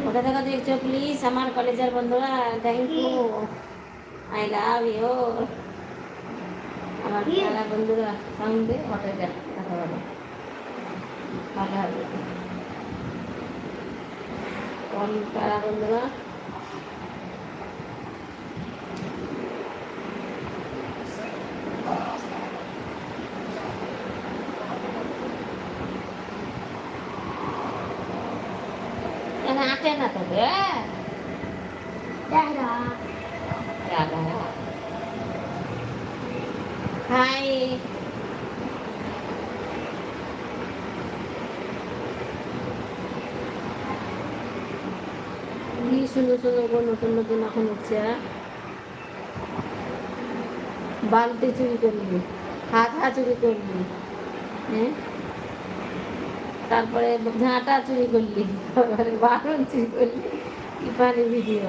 কোথা থেকে দেখছো প্লিজ আমার কলেজের বন্ধুরা, thank you, I love you. আমার প্যারা বন্ধুরা সঙ্গে হোটেলে কথা বলো, ভালো হবে। কোন প্যারা বন্ধুরা? এখানে আটে না তোকে, হাই। কি সুন্দর সুন্দর নতুন নতুন এখন উঠছে। বালতি চুরি করলি, হাত চুরি করলি, হ্যাঁ, তারপরে ঝাঁটা চুরি করলি, তারপরে বারণ চুরি করলি, কি পানি ভিডিও।